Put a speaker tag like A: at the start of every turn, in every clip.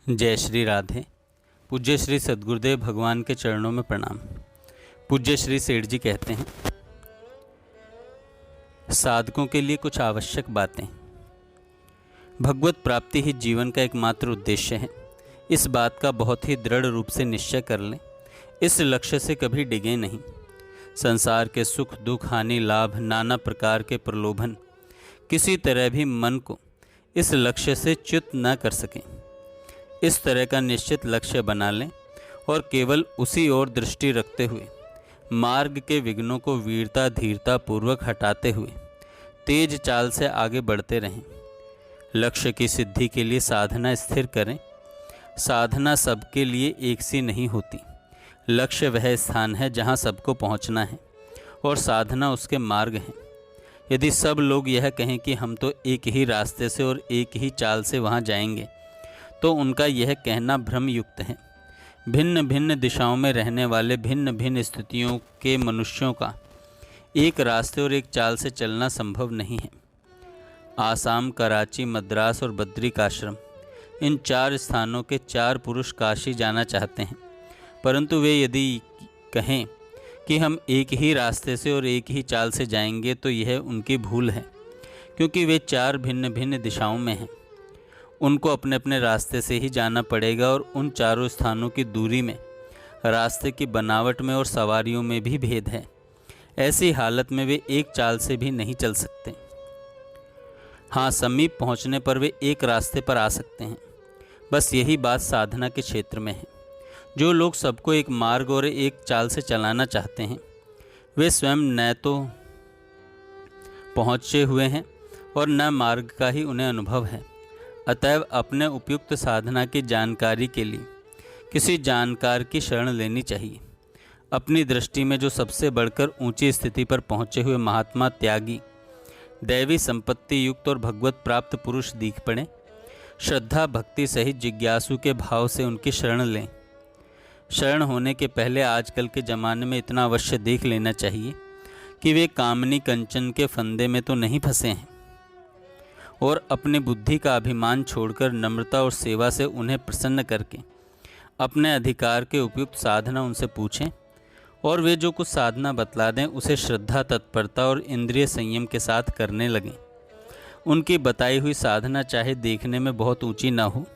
A: जय श्री राधे। पूज्य श्री सद्गुरुदेव भगवान के चरणों में प्रणाम। पूज्य श्री सेठ जी कहते हैं, साधकों के लिए कुछ आवश्यक बातें। भगवत प्राप्ति ही जीवन का एकमात्र उद्देश्य है। इस बात का बहुत ही दृढ़ रूप से निश्चय कर लें। इस लक्ष्य से कभी डिगे नहीं। संसार के सुख दुख हानि लाभ नाना प्रकार के प्रलोभन किसी तरह भी मन को इस लक्ष्य से च्युत न कर सकें। इस तरह का निश्चित लक्ष्य बना लें और केवल उसी ओर दृष्टि रखते हुए मार्ग के विघ्नों को वीरता धीरता पूर्वक हटाते हुए तेज चाल से आगे बढ़ते रहें। लक्ष्य की सिद्धि के लिए साधना स्थिर करें। साधना सबके लिए एक सी नहीं होती। लक्ष्य वह स्थान है जहाँ सबको पहुँचना है और साधना उसके मार्ग हैं। यदि सब लोग यह कहें कि हम तो एक ही रास्ते से और एक ही चाल से वहाँ जाएंगे, तो उनका यह कहना भ्रम युक्त है। भिन्न भिन्न दिशाओं में रहने वाले भिन्न भिन्न स्थितियों के मनुष्यों का एक रास्ते और एक चाल से चलना संभव नहीं है। आसाम, कराची, मद्रास और बद्रिकाश्रम, इन 4 स्थानों के 4 पुरुष काशी जाना चाहते हैं, परंतु वे यदि कहें कि हम एक ही रास्ते से और एक ही चाल से जाएंगे, तो यह उनकी भूल है, क्योंकि वे 4 भिन्न भिन्न दिशाओं में हैं। उनको अपने अपने रास्ते से ही जाना पड़ेगा और उन चारों स्थानों की दूरी में, रास्ते की बनावट में और सवारियों में भी भेद है। ऐसी हालत में वे एक चाल से भी नहीं चल सकते। हाँ, समीप पहुंचने पर वे एक रास्ते पर आ सकते हैं। बस यही बात साधना के क्षेत्र में है। जो लोग सबको एक मार्ग और एक चाल से चलाना चाहते हैं, वे स्वयं न तो पहुँचे हुए हैं और न मार्ग का ही उन्हें अनुभव है। अतएव अपने उपयुक्त साधना की जानकारी के लिए किसी जानकार की शरण लेनी चाहिए। अपनी दृष्टि में जो सबसे बढ़कर ऊंची स्थिति पर पहुँचे हुए महात्मा, त्यागी, दैवी संपत्ति युक्त और भगवत प्राप्त पुरुष दिख पड़े, श्रद्धा भक्ति सहित जिज्ञासु के भाव से उनकी शरण लें। शरण होने के पहले आजकल के ज़माने में इतना अवश्य देख लेना चाहिए कि वे कामनी कंचन के फंदे में तो नहीं फंसे हैं, और अपनी बुद्धि का अभिमान छोड़कर नम्रता और सेवा से उन्हें प्रसन्न करके अपने अधिकार के उपयुक्त साधना उनसे पूछें, और वे जो कुछ साधना बतला दें उसे श्रद्धा, तत्परता और इंद्रिय संयम के साथ करने लगें। उनकी बताई हुई साधना चाहे देखने में बहुत ऊंची न हो,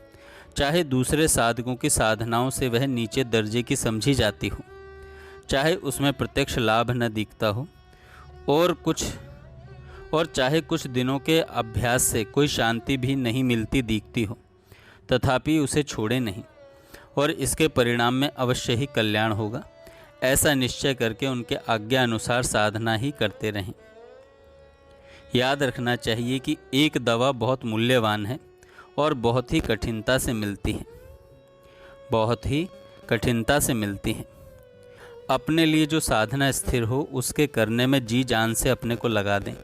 A: चाहे दूसरे साधकों की साधनाओं से वह नीचे दर्जे की समझी जाती हो, चाहे उसमें प्रत्यक्ष लाभ न दिखता हो, और चाहे कुछ दिनों के अभ्यास से कोई शांति भी नहीं मिलती दिखती हो, तथापि उसे छोड़े नहीं और इसके परिणाम में अवश्य ही कल्याण होगा। ऐसा निश्चय करके उनके आज्ञा अनुसार साधना ही करते रहें। याद रखना चाहिए कि एक दवा बहुत मूल्यवान है और बहुत ही कठिनता से मिलती है। बहुत ही कठिनता से मिलती है। अपने लिए जो साधना स्थिर हो उसके करने में जी जान से अपने को लगा दें।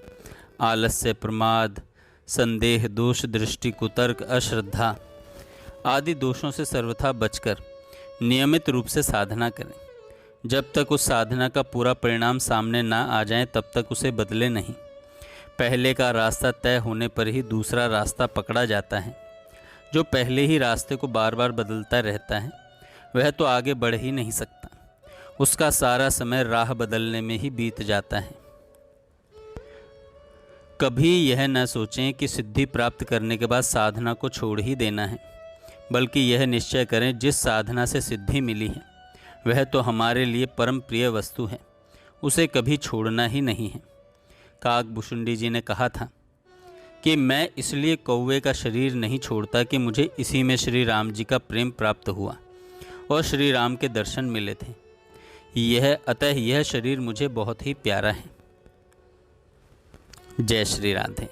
A: आलस्य, प्रमाद, संदेह, दोष, दृष्टि, कुतर्क, अश्रद्धा आदि दोषों से सर्वथा बचकर नियमित रूप से साधना करें। जब तक उस साधना का पूरा परिणाम सामने ना आ जाए, तब तक उसे बदले नहीं। पहले का रास्ता तय होने पर ही दूसरा रास्ता पकड़ा जाता है। जो पहले ही रास्ते को बार बार बदलता रहता है, वह तो आगे बढ़ ही नहीं सकता। उसका सारा समय राह बदलने में ही बीत जाता है। कभी यह न सोचें कि सिद्धि प्राप्त करने के बाद साधना को छोड़ ही देना है, बल्कि यह निश्चय करें जिस साधना से सिद्धि मिली है वह तो हमारे लिए परम प्रिय वस्तु है, उसे कभी छोड़ना ही नहीं है। काकभूषुंडी जी ने कहा था कि मैं इसलिए कौवे का शरीर नहीं छोड़ता कि मुझे इसी में श्री राम जी का प्रेम प्राप्त हुआ और श्री राम के दर्शन मिले थे। अतः यह शरीर मुझे बहुत ही प्यारा है। जय श्री राधे।